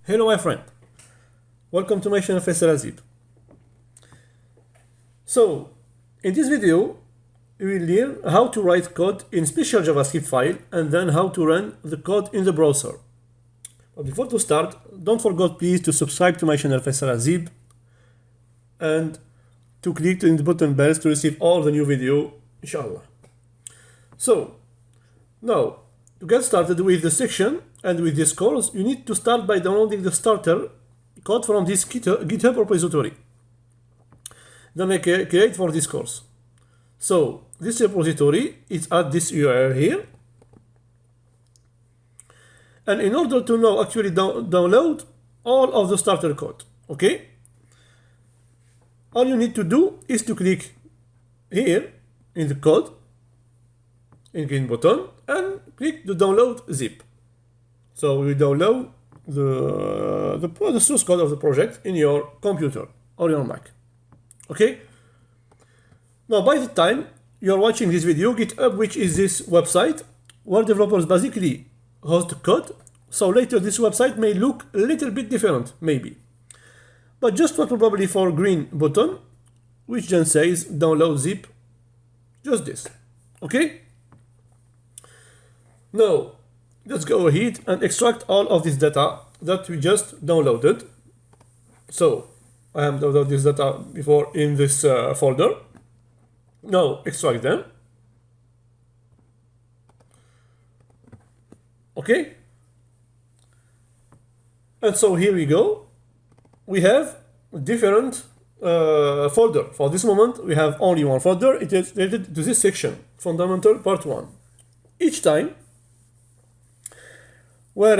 Hello my friend, welcome to my channel Faisal Azib. So, in this video, we will learn how to write code in special JavaScript file and then how to run the code in the browser. But before to start, don't forget please to subscribe to my channel Faisal Azib and to click the button bells to receive all the new video, inshallah. So, now, to get started with the section and with this course, you need to start by downloading the starter code from this GithHub repository. Then I create for this course. So this repository is at this URL here. And in order to now actually download all of the starter code, okay? All you need to do is to click here in the code, in green button, and click the download zip. So we download the source code of the project in your computer or your Mac. Okay? Now by the time you're watching this video, GitHub, which is this website where developers basically host code, so later this website may look a little bit different, maybe. But just probably for green button, which then says download zip, just this. Okay? Now, let's go ahead and extract all of this data that we just downloaded. So, I have downloaded this data before in this folder. Now, extract them. Okay? And so here we go. We have different folder. For this moment, we have only one folder. It is related to this section, fundamental part 1. Each time, where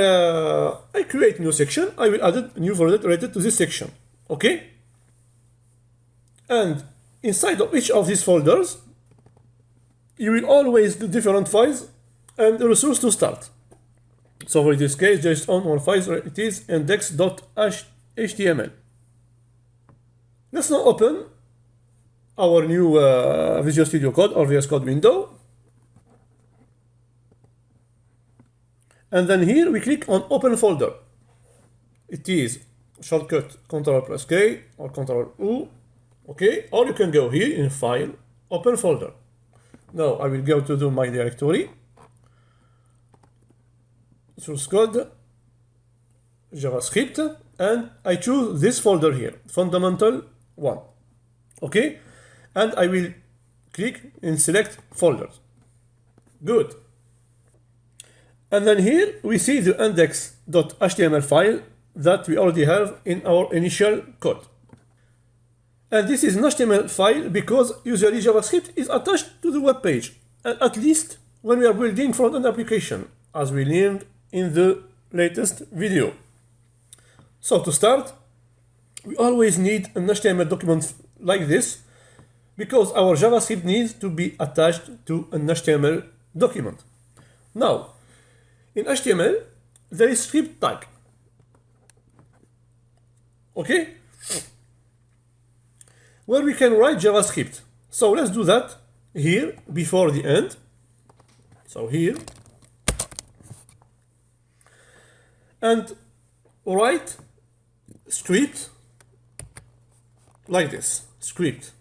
I create a new section, I will add a new folder related to this section, okay? And inside of each of these folders, you will always do different files and the resource to start. So for this case, just on one file, it is index.html. Let's now open our new Visual Studio Code or VS Code window. And then here we click on open folder. It is shortcut Ctrl+K or Ctrl+U, okay? Or you can go here in file, open folder. Now I will go to my directory, source code, JavaScript, and I choose this folder here, fundamental 1, okay? And I will click in select folders. Good. And then here we see the index.html file that we already have in our initial code. And this is an HTML file because usually JavaScript is attached to the web page, at least when we are building front-end application, as we learned in the latest video. So to start, we always need an HTML document like this because our JavaScript needs to be attached to an HTML document. Now, in HTML, there is script tag. Okay? Where we can write JavaScript. So let's do that here before the end. So here. And write script like this. Script.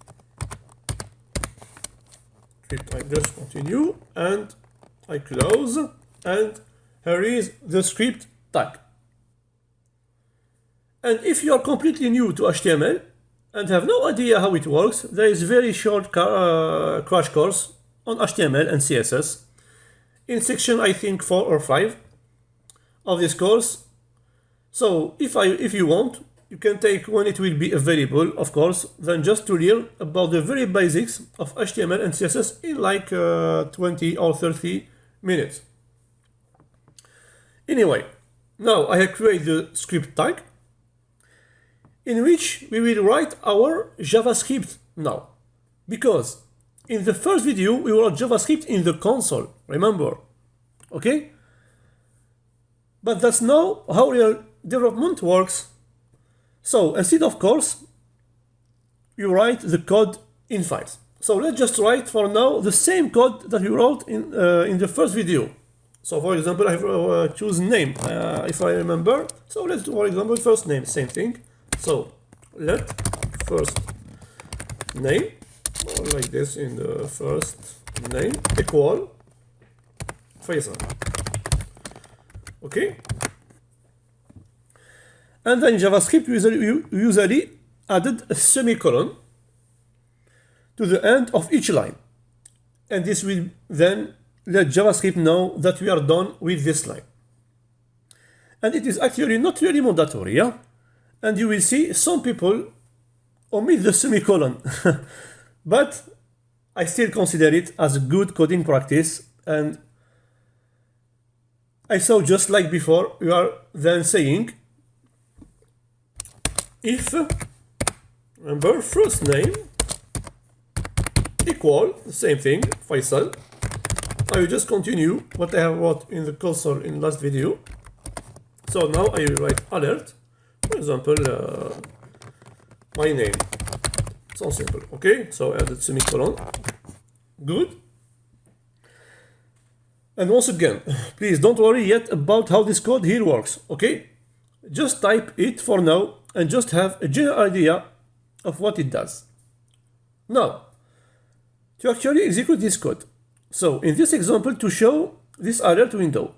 I just continue and I close, and here is the script tag. And if you are completely new to HTML and have no idea how it works, there is a very short crash course on HTML and CSS in section I think 4 or 5 of this course. So if you want, you can take when it will be available, of course, then just to learn about the very basics of HTML and CSS in like 20 or 30 minutes. Anyway, now I have created the script tag in which we will write our JavaScript now. Because in the first video, we wrote JavaScript in the console, remember? Okay? But that's now how real development works. So instead of course, you write the code in files. So let's just write for now the same code that we wrote in the first video. So for example, I choose name, if I remember. So let's do, for example, first name, same thing. So let first name, or like this in the first name, equal Faisal. Okay. And then JavaScript usually added a semicolon to the end of each line. And this will then let JavaScript know that we are done with this line. And it is actually not really mandatory, yeah? And you will see some people omit the semicolon. But I still consider it as a good coding practice. And I saw, just like before, you are then saying if, remember, first name equal, the same thing, Faisal. I will just continue what I have wrote in the cursor in last video. So now I will write alert, for example, my name. So simple, okay? So add the semicolon. Good. And once again, please don't worry yet about how this code here works, okay? Just type it for now and just have a general idea of what it does. Now, to actually execute this code. So in this example, to show this alert window,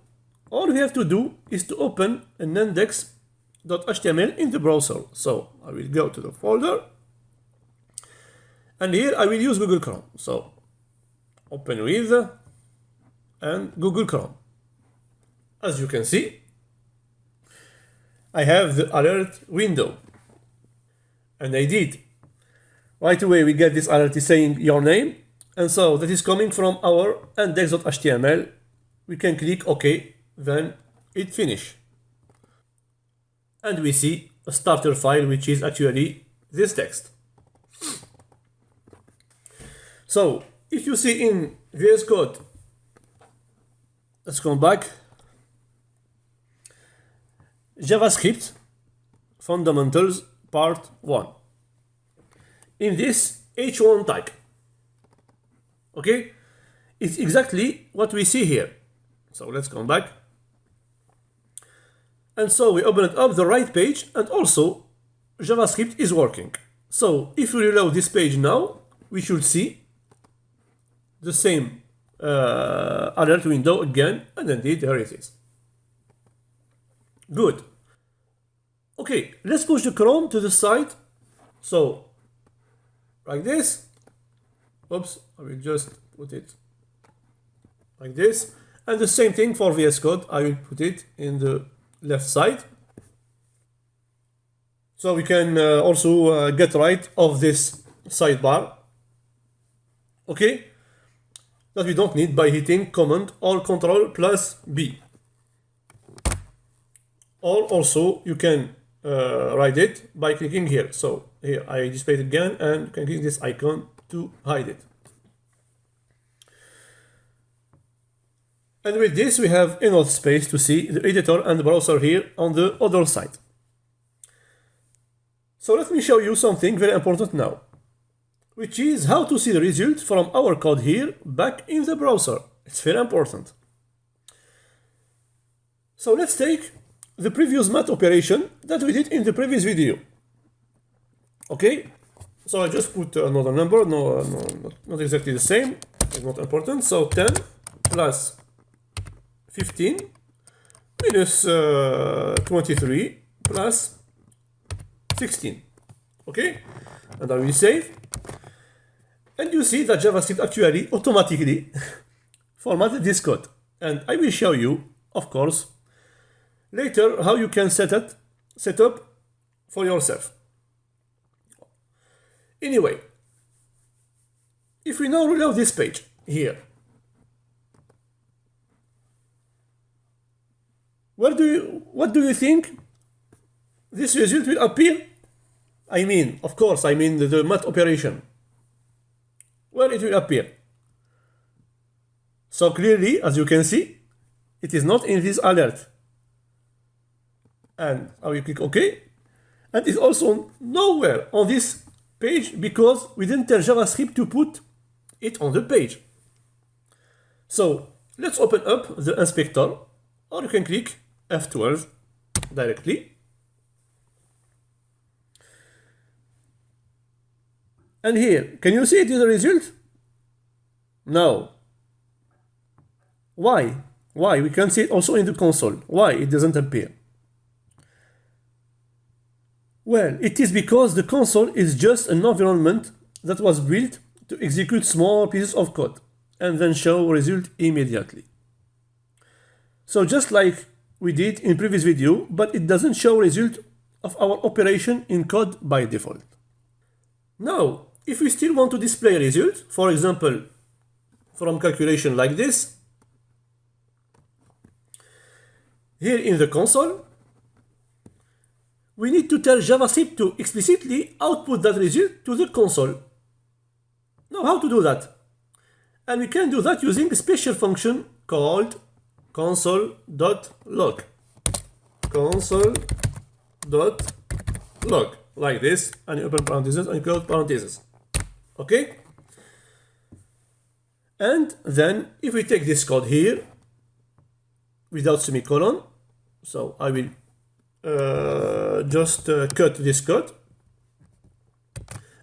all we have to do is to open an index.html in the browser. So I will go to the folder, and here I will use Google Chrome. So open with and Google Chrome. As you can see, I have the alert window, and I did. Right away we get this alert is saying your name, and so that is coming from our index.html. We can click OK, then it finish. And we see a starter file, which is actually this text. So if you see in VS Code, let's come back, JavaScript Fundamentals Part 1. In this H1 tag, okay, it's exactly what we see here. So let's come back. And so we open it up the right page, and also JavaScript is working. So if we reload this page now, we should see the same alert window again, and indeed there it is. Good. Okay, let's push the Chrome to the side. So like this. Oops, I will just put it like this. And the same thing for VS Code, I will put it in the left side. So we can also get rid of this sidebar, okay, that we don't need by hitting Command or Control plus B. Or also you can write it by clicking here. So here I display it again, and you can click this icon to hide it. And with this we have enough space to see the editor and the browser here on the other side. So let me show you something very important now, which is how to see the result from our code here back in the browser. It's very important. So let's take the previous math operation that we did in the previous video. Okay, so I just put another number, not exactly the same, it's not important. So 10 plus 15 minus 23 plus 16. Okay, and I will save. And you see that JavaScript actually automatically formatted this code. And I will show you, of course, later how you can set up for yourself. Anyway, if we now reload this page here, what do you think this result will appear? I mean, of course, I mean the math operation. Where it will appear. So clearly, as you can see, it is not in this alert. And I will click OK. And it's also nowhere on this page because we didn't tell JavaScript to put it on the page. So let's open up the inspector, or you can click F12 directly. And here, can you see it is a result? No. Why? Why? We can see it also in the console. Why it doesn't appear? Well, it is because the console is just an environment that was built to execute small pieces of code and then show result immediately. So just like we did in previous video, but it doesn't show result of our operation in code by default. Now, if we still want to display a result, for example, from calculation like this, here in the console, we need to tell JavaScript to explicitly output that result to the console. Now, how to do that? And we can do that using a special function called console.log. Console.log, like this, and open parentheses and close parentheses. Okay? And then, if we take this code here, without semicolon, so I will just cut this code,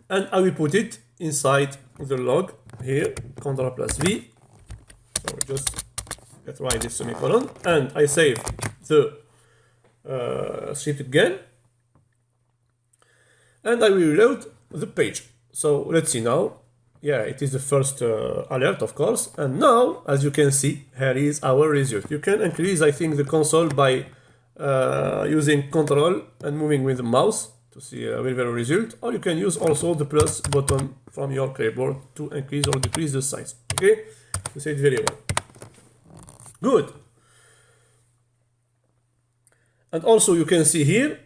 and I will put it inside the log here, Ctrl plus V. So just get right this semicolon, and I save the script again, and I will reload the page. So let's see now. Yeah, it is the first alert, of course, and now, as you can see, here is our result. You can increase, I think, the console by using Control and moving with the mouse to see a very result, or you can use also the plus button from your keyboard to increase or decrease the size. Okay, you see it very well. Good. And also you can see here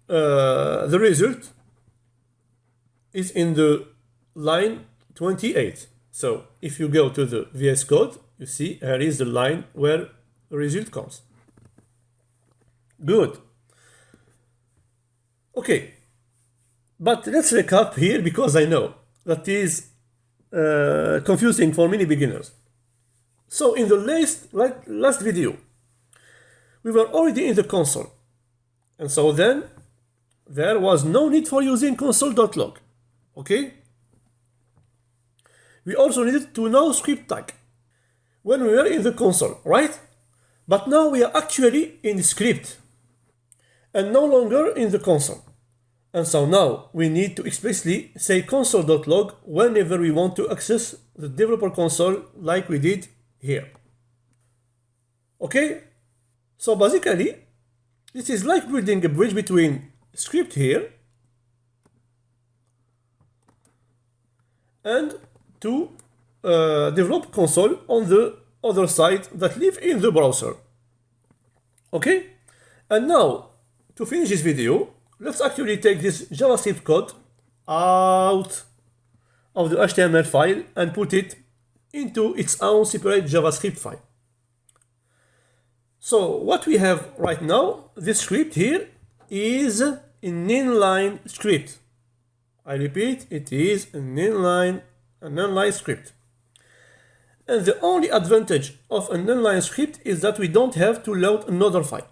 the result is in the line 28. So if you go to the VS Code, you see here is the line where the result comes. Good. Okay, but let's recap here because I know that is confusing for many beginners. So in the last video, we were already in the console, and so then there was no need for using console.log. Okay. We also needed to know script tag when we were in the console, right? But now we are actually in script and no longer in the console. And so now we need to explicitly say console.log whenever we want to access the developer console like we did here. Okay? So basically, this is like building a bridge between script here and to develop console on the other side that live in the browser. Okay? And now, to finish this video, let's actually take this JavaScript code out of the HTML file and put it into its own separate JavaScript file. So what we have right now, this script here, is an inline script. I repeat, it is an inline script. And the only advantage of an inline script is that we don't have to load another file.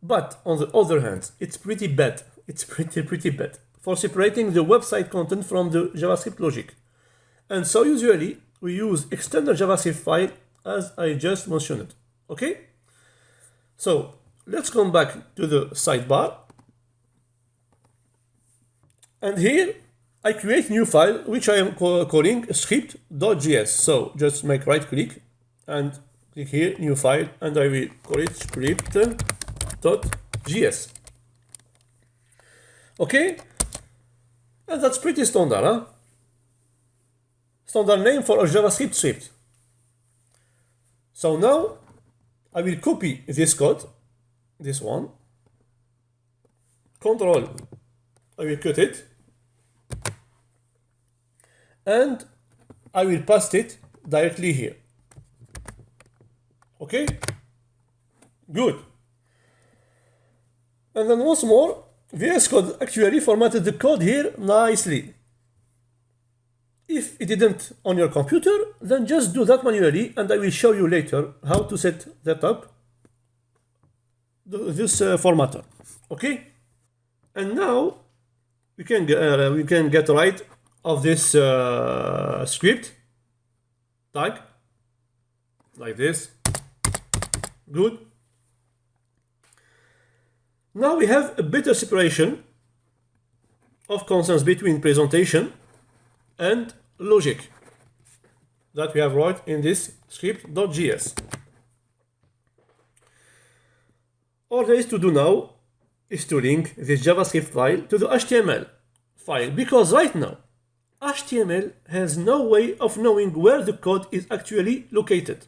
But on the other hand, it's pretty bad. It's pretty bad for separating the website content from the JavaScript logic. And so usually we use external JavaScript file as I just mentioned. Okay? So let's come back to the sidebar. And here I create new file which I am calling script.js. So just make right click and click here, new file, and I will call it script.js. Okay? And that's pretty standard, huh? Standard name for a JavaScript script. So now I will copy this code, this one, Control, I will cut it, and I will paste it directly here. Okay? Good. And then once more, VS Code actually formatted the code here nicely. If it didn't on your computer, then just do that manually, and I will show you later how to set that up, this formatter. Okay? And now we can get rid of this script tag like this. Good. Now we have a better separation of concerns between presentation and logic that we have wrote in this script.js. All there is to do now is to link this JavaScript file to the HTML file, because right now HTML has no way of knowing where the code is actually located.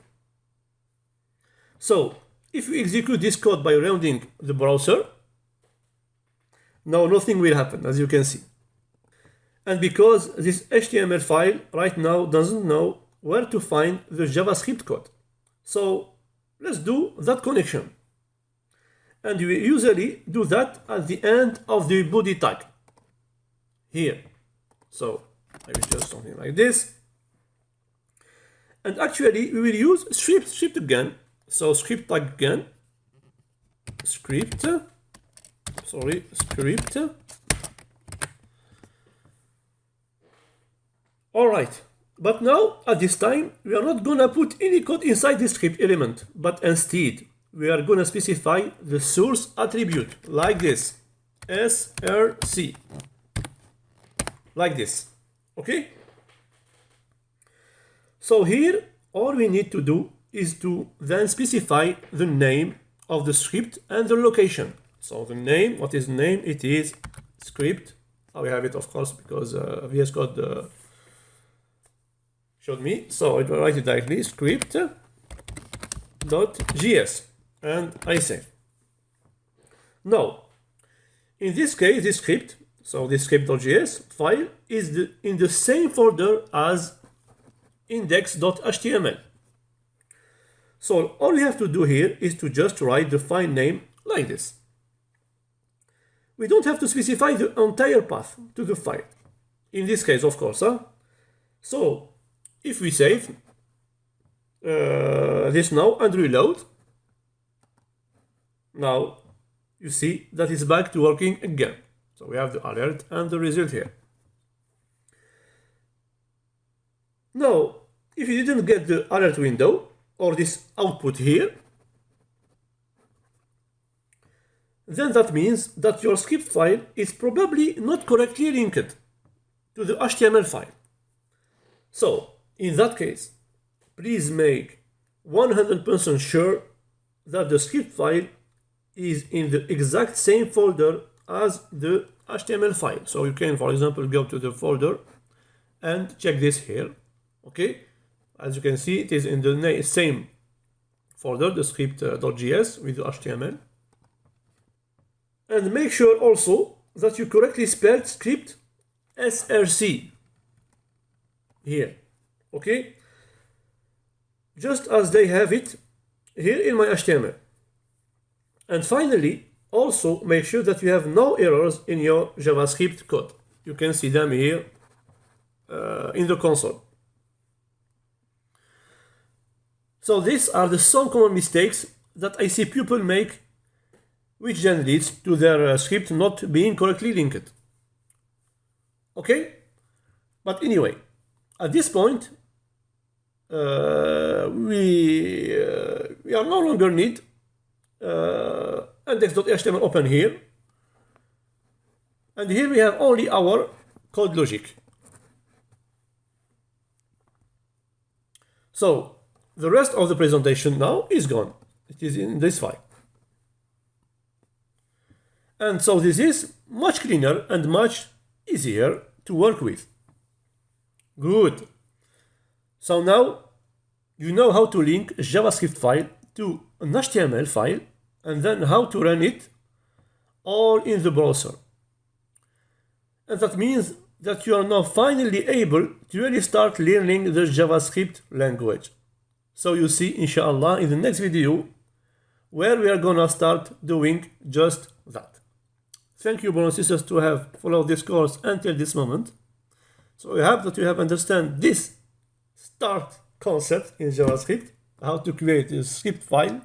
So if you execute this code by rounding the browser, now nothing will happen, as you can see. And because this HTML file right now doesn't know where to find the JavaScript code. So let's do that connection. And we usually do that at the end of the body tag here. So I will just something like this. And actually we will use script again. So script tag again. Script. Alright, but now at this time we are not gonna put any code inside this script element, but instead we are gonna specify the source attribute like this, src, like this. Okay? So here all we need to do is to then specify the name of the script and the location. So the name, what is the name? It is script. We have it, of course, because VS Code showed me. So I will write it directly, script.js, and I save. Now, in this case, this script, so this script.js file is in the same folder as index.html. So all we have to do here is to just write the file name like this. We don't have to specify the entire path to the file. In this case, of course. So if we save this now and reload, now you see that it's back to working again. So we have the alert and the result here. Now, if you didn't get the alert window or this output here, then that means that your script file is probably not correctly linked to the HTML file. So, in that case, please make 100% sure that the script file is in the exact same folder as the HTML file. So you can, for example, go to the folder and check this here. Okay, as you can see, it is in the same folder, the script.js with the HTML. And make sure also that you correctly spelled script src here. Okay, just as they have it here in my HTML. And finally, also make sure that you have no errors in your JavaScript code. You can see them here in the console. So these are some common mistakes that I see people make, which then leads to their script not being correctly linked. Okay? But anyway, at this point, we are no longer need index.html open here. And here we have only our code logic. So the rest of the presentation now is gone. It is in this file. And so this is much cleaner and much easier to work with. Good. So now you know how to link a JavaScript file to an HTML file and then how to run it all in the browser. And that means that you are now finally able to really start learning the JavaScript language. So you see, inshallah, in the next video where we are gonna start doing just that. Thank you, brothers and sisters, to have followed this course until this moment. So I hope that you have understand this start concept in JavaScript, how to create a script file,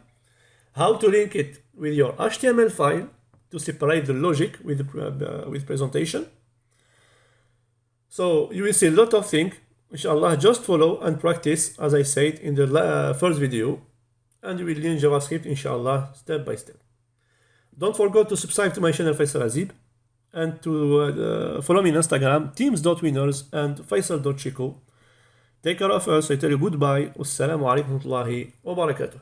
how to link it with your HTML file to separate the logic with presentation. So you will see a lot of things. Inshallah, just follow and practice as I said in the first video, and you will learn JavaScript inshallah step by step. Don't forget to subscribe to my channel Faisal Azib, and to follow me on Instagram teams.winners and faisal.chico. Take care of us. I tell you goodbye. Wassalamu alaikum wa rahmatullahi wa barakatuh.